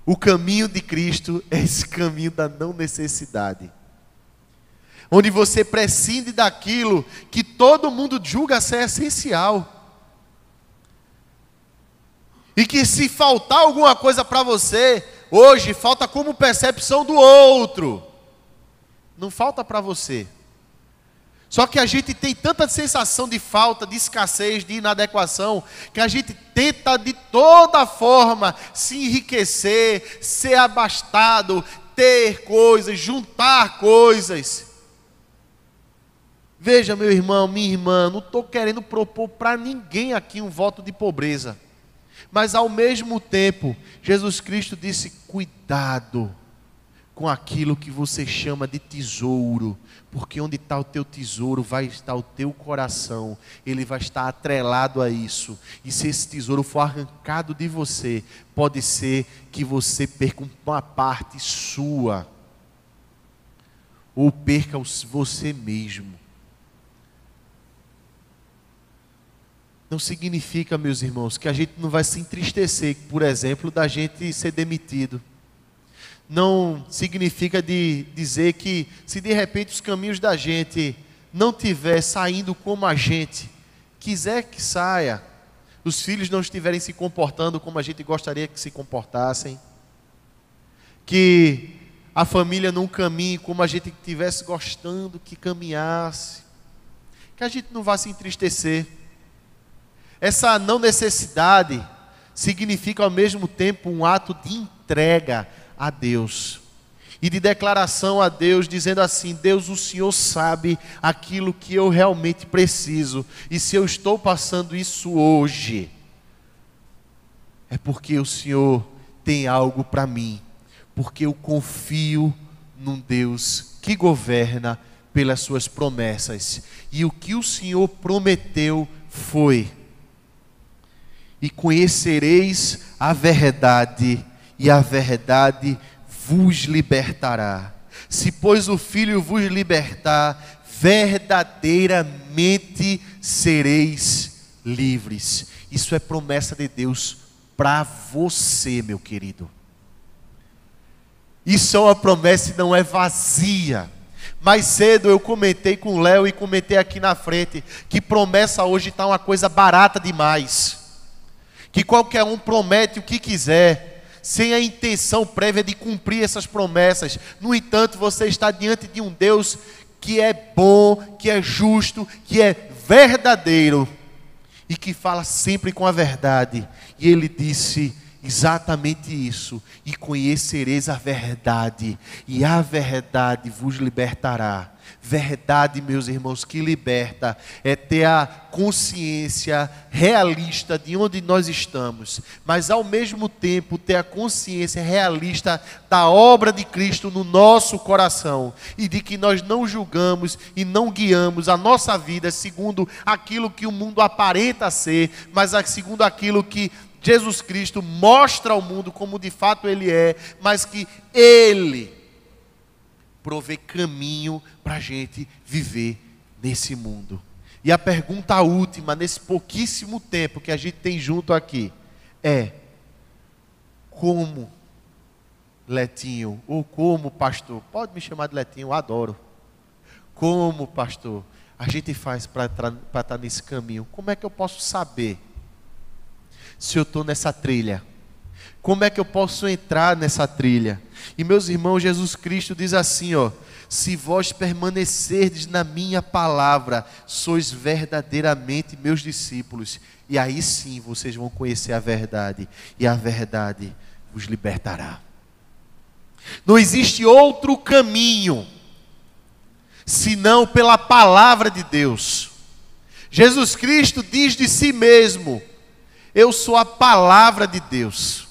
[SPEAKER 1] O caminho de Cristo é esse caminho da não necessidade, onde você prescinde daquilo que todo mundo julga ser essencial, e que se faltar alguma coisa para você, hoje falta como percepção do outro, não falta para você. Só que a gente tem tanta sensação de falta, de escassez, de inadequação, que a gente tenta de toda forma se enriquecer, ser abastado, ter coisas, juntar coisas. Veja, meu irmão, minha irmã, não estou querendo propor para ninguém aqui um voto de pobreza. Mas ao mesmo tempo, Jesus Cristo disse: cuidado com aquilo que você chama de tesouro, porque onde está o teu tesouro, vai estar o teu coração, ele vai estar atrelado a isso, e se esse tesouro for arrancado de você, pode ser que você perca uma parte sua, ou perca você mesmo. Não significa, meus irmãos, que a gente não vai se entristecer, por exemplo, da gente ser demitido. Não significa dizer que se de repente os caminhos da gente não estiver saindo como a gente quiser que saia, os filhos não estiverem se comportando como a gente gostaria que se comportassem, que a família não caminhe como a gente estivesse gostando que caminhasse, que a gente não vá se entristecer. Essa não necessidade significa ao mesmo tempo um ato de entrega a Deus e de declaração a Deus, dizendo assim: Deus, o Senhor sabe aquilo que eu realmente preciso, e se eu estou passando isso hoje, é porque o Senhor tem algo para mim, porque eu confio num Deus que governa pelas suas promessas, e o que o Senhor prometeu foi: e conhecereis a verdade, e a verdade vos libertará. Se, pois, o Filho vos libertar, verdadeiramente sereis livres. Isso é promessa de Deus para você, meu querido. Isso é uma promessa e não é vazia. Mais cedo eu comentei com o Léo e comentei aqui na frente que promessa hoje está uma coisa barata demais. Que qualquer um promete o que quiser, sem a intenção prévia de cumprir essas promessas. No entanto, você está diante de um Deus que é bom, que é justo, que é verdadeiro e que fala sempre com a verdade. E Ele disse exatamente isso: e conhecereis a verdade, e a verdade vos libertará. Verdade, meus irmãos, que liberta é ter a consciência realista de onde nós estamos, mas ao mesmo tempo ter a consciência realista da obra de Cristo no nosso coração, e de que nós não julgamos e não guiamos a nossa vida segundo aquilo que o mundo aparenta ser, mas segundo aquilo que Jesus Cristo mostra ao mundo como de fato Ele é, mas que Ele provê caminho para a gente viver nesse mundo. E a pergunta última, nesse pouquíssimo tempo que a gente tem junto aqui, é: como Letinho, ou como pastor, pode me chamar de Letinho, eu adoro. Como pastor, a gente faz para estar nesse caminho? Como é que eu posso saber se eu estou nessa trilha? Como é que eu posso entrar nessa trilha? E meus irmãos, Jesus Cristo diz assim, ó: se vós permanecerdes na minha palavra, sois verdadeiramente meus discípulos, e aí sim vocês vão conhecer a verdade, e a verdade vos libertará. Não existe outro caminho senão pela palavra de Deus. Jesus Cristo diz de si mesmo: eu sou a palavra de Deus.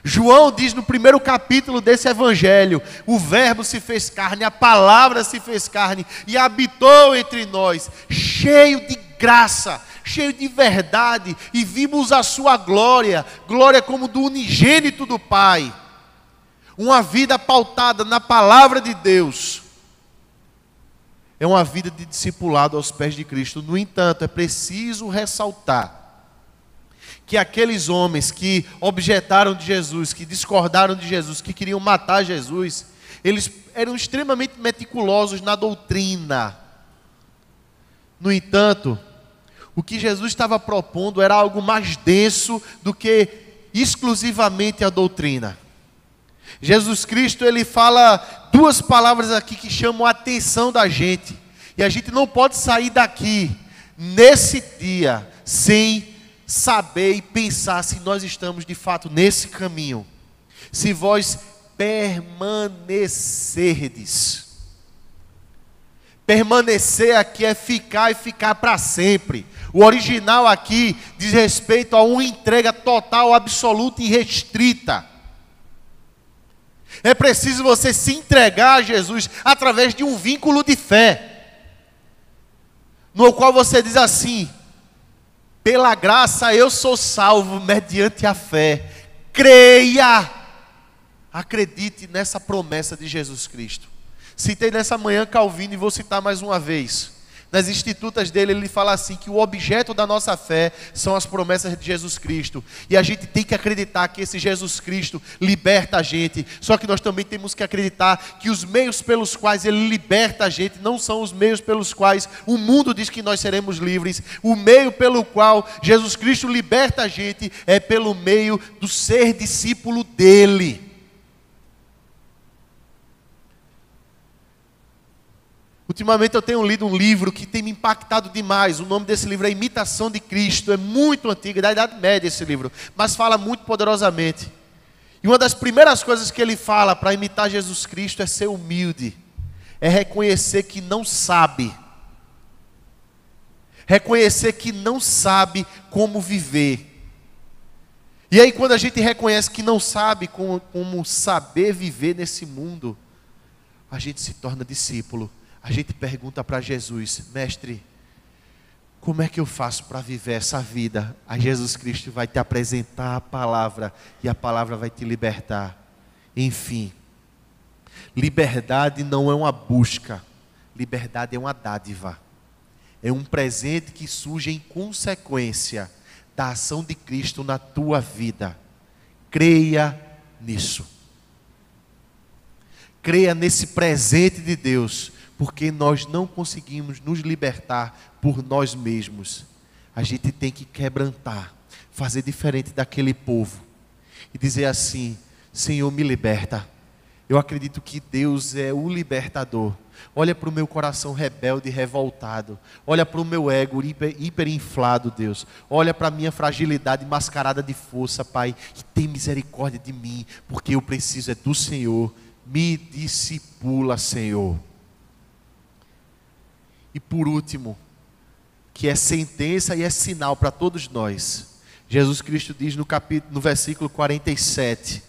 [SPEAKER 1] João diz no primeiro capítulo desse evangelho: o verbo se fez carne, a palavra se fez carne e habitou entre nós, cheio de graça, cheio de verdade, e vimos a sua glória, glória como do unigênito do Pai. Uma vida pautada na palavra de Deus é uma vida de discipulado aos pés de Cristo. No entanto, é preciso ressaltar que aqueles homens que objetaram de Jesus, que discordaram de Jesus, que queriam matar Jesus, eles eram extremamente meticulosos na doutrina. No entanto, o que Jesus estava propondo era algo mais denso do que exclusivamente a doutrina. Jesus Cristo, ele fala duas palavras aqui que chamam a atenção da gente. E a gente não pode sair daqui, nesse dia, sem saber e pensar se nós estamos de fato nesse caminho. Se vós permanecerdes. Permanecer aqui é ficar e ficar para sempre. O original aqui diz respeito a uma entrega total, absoluta e restrita. É preciso você se entregar a Jesus através de um vínculo de fé, no qual você diz assim: pela graça eu sou salvo mediante a fé. Creia, acredite nessa promessa de Jesus Cristo. Citei nessa manhã Calvino e vou citar mais uma vez. Nas Institutas dele, ele fala assim, que o objeto da nossa fé são as promessas de Jesus Cristo. E a gente tem que acreditar que esse Jesus Cristo liberta a gente. Só que nós também temos que acreditar que os meios pelos quais ele liberta a gente não são os meios pelos quais o mundo diz que nós seremos livres. O meio pelo qual Jesus Cristo liberta a gente é pelo meio do ser discípulo dele. Ultimamente eu tenho lido um livro que tem me impactado demais. O nome desse livro é Imitação de Cristo. É muito antigo, é da Idade Média esse livro, mas fala muito poderosamente. E uma das primeiras coisas que ele fala para imitar Jesus Cristo é ser humilde. É reconhecer que não sabe. Reconhecer que não sabe como viver. E aí quando a gente reconhece que não sabe como saber viver nesse mundo, a gente se torna discípulo. A gente pergunta para Jesus: mestre, como é que eu faço para viver essa vida? Aí Jesus Cristo vai te apresentar a palavra e a palavra vai te libertar. Enfim, liberdade não é uma busca, liberdade é uma dádiva. É um presente que surge em consequência da ação de Cristo na tua vida. Creia nisso. Creia nesse presente de Deus. Porque nós não conseguimos nos libertar por nós mesmos. A gente tem que quebrantar, fazer diferente daquele povo. E dizer assim: Senhor, me liberta. Eu acredito que Deus é o libertador. Olha para o meu coração rebelde e revoltado. Olha para o meu ego hiperinflado, Deus. Olha para a minha fragilidade mascarada de força, Pai. E tem misericórdia de mim, porque eu preciso é do Senhor. Me discipula, Senhor. E por último, que é sentença e é sinal para todos nós. Jesus Cristo diz no versículo 47,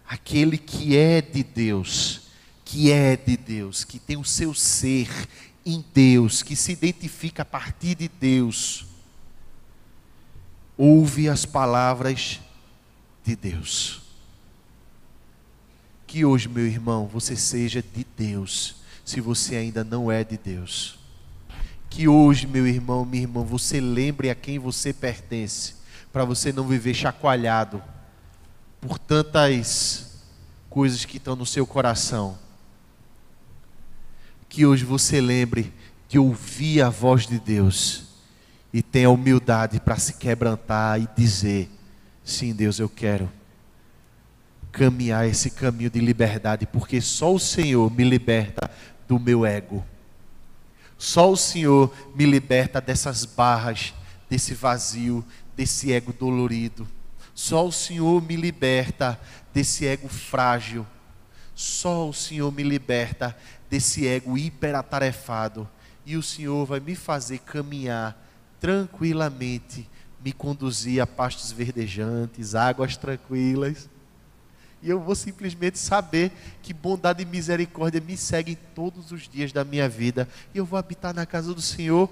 [SPEAKER 1] aquele que é de Deus, que tem o seu ser em Deus, que se identifica a partir de Deus, ouve as palavras de Deus. Que hoje, meu irmão, você seja de Deus, se você ainda não é de Deus. Que hoje, meu irmão, minha irmã, você lembre a quem você pertence, para você não viver chacoalhado por tantas coisas que estão no seu coração. Que hoje você lembre de ouvir a voz de Deus e tenha humildade para se quebrantar e dizer: sim, Deus, eu quero caminhar esse caminho de liberdade, porque só o Senhor me liberta do meu ego. Só o Senhor me liberta dessas barras, desse vazio, desse ego dolorido. Só o Senhor me liberta desse ego frágil. Só o Senhor me liberta desse ego hiperatarefado. E o Senhor vai me fazer caminhar tranquilamente, me conduzir a pastos verdejantes, águas tranquilas. E eu vou simplesmente saber que bondade e misericórdia me seguem todos os dias da minha vida. E eu vou habitar na casa do Senhor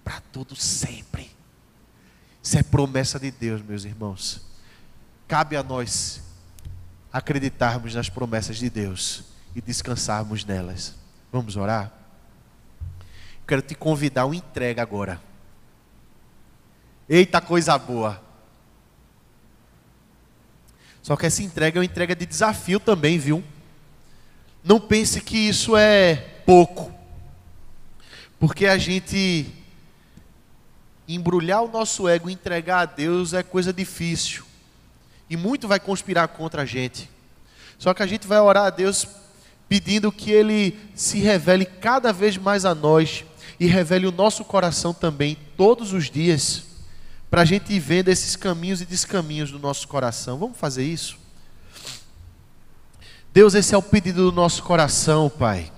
[SPEAKER 1] para todo sempre. Isso é promessa de Deus, meus irmãos. Cabe a nós acreditarmos nas promessas de Deus e descansarmos nelas. Vamos orar? Eu quero te convidar a uma entrega agora. Eita, coisa boa! Só que essa entrega é uma entrega de desafio também, viu? Não pense que isso é pouco. Porque a gente embrulhar o nosso ego e entregar a Deus é coisa difícil. E muito vai conspirar contra a gente. Só que a gente vai orar a Deus pedindo que Ele se revele cada vez mais a nós e revele o nosso coração também, todos os dias, para a gente ir vendo esses caminhos e descaminhos do nosso coração. Vamos fazer isso? Deus, esse é o pedido do nosso coração, Pai.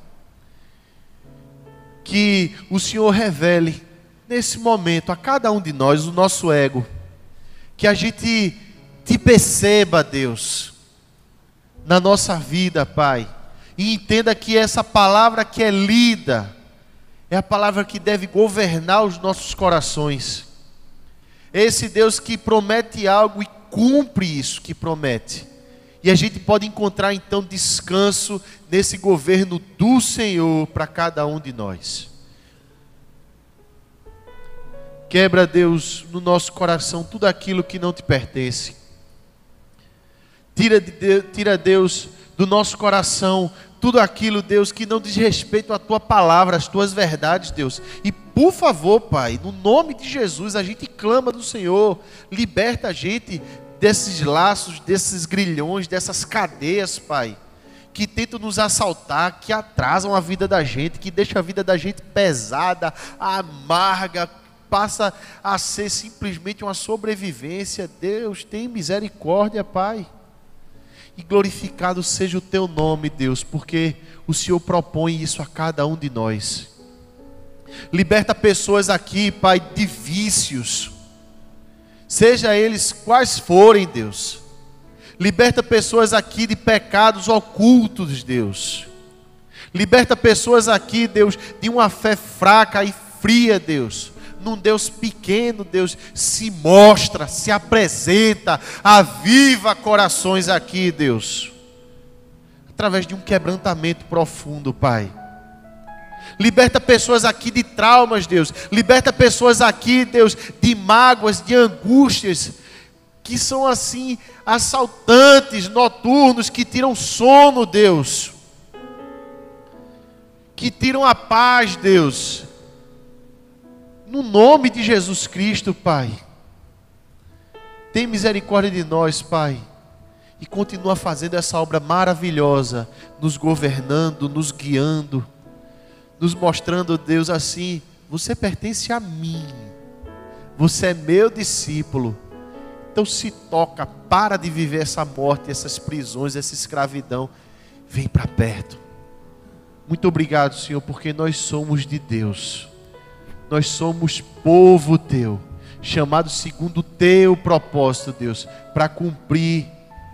[SPEAKER 1] Que o Senhor revele nesse momento a cada um de nós o nosso ego. Que a gente te perceba, Deus, na nossa vida, Pai. E entenda que essa palavra que é lida é a palavra que deve governar os nossos corações. Esse Deus que promete algo e cumpre isso que promete. E a gente pode encontrar então descanso nesse governo do Senhor para cada um de nós. Quebra, Deus, no nosso coração tudo aquilo que não te pertence. Tira, Deus, do nosso coração tudo aquilo, Deus, que não diz respeito à Tua palavra, às Tuas verdades, Deus. E por favor, Pai, no nome de Jesus, a gente clama do Senhor, liberta a gente desses laços, desses grilhões, dessas cadeias, Pai, que tentam nos assaltar, que atrasam a vida da gente, que deixam a vida da gente pesada, amarga, passa a ser simplesmente uma sobrevivência. Deus, tem misericórdia, Pai. E glorificado seja o Teu nome, Deus, porque o Senhor propõe isso a cada um de nós. Liberta pessoas aqui, Pai, de vícios, seja eles quais forem, Deus. Liberta pessoas aqui de pecados ocultos, Deus. Liberta pessoas aqui, Deus, de uma fé fraca e fria, Deus. Num Deus pequeno, Deus se mostra, se apresenta, aviva corações aqui, Deus. Através de um quebrantamento profundo, Pai. Liberta pessoas aqui de traumas, Deus. Liberta pessoas aqui, Deus, de mágoas, de angústias, que são assim, assaltantes noturnos, que tiram sono, Deus. Que tiram a paz, Deus. No nome de Jesus Cristo, Pai. Tem misericórdia de nós, Pai. E continua fazendo essa obra maravilhosa, nos governando, nos guiando, nos mostrando, Deus, assim: você pertence a mim, você é meu discípulo. Então se toca, para de viver essa morte, essas prisões, essa escravidão. Vem para perto. Muito obrigado, Senhor, porque nós somos de Deus. Nós somos povo Teu, chamado segundo o Teu propósito, Deus, para cumprir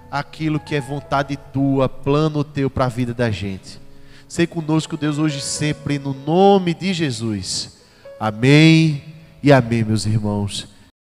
[SPEAKER 1] aquilo que é vontade Tua, plano Teu para a vida da gente. Sei conosco, Deus, hoje e sempre, no nome de Jesus. Amém e amém, meus irmãos.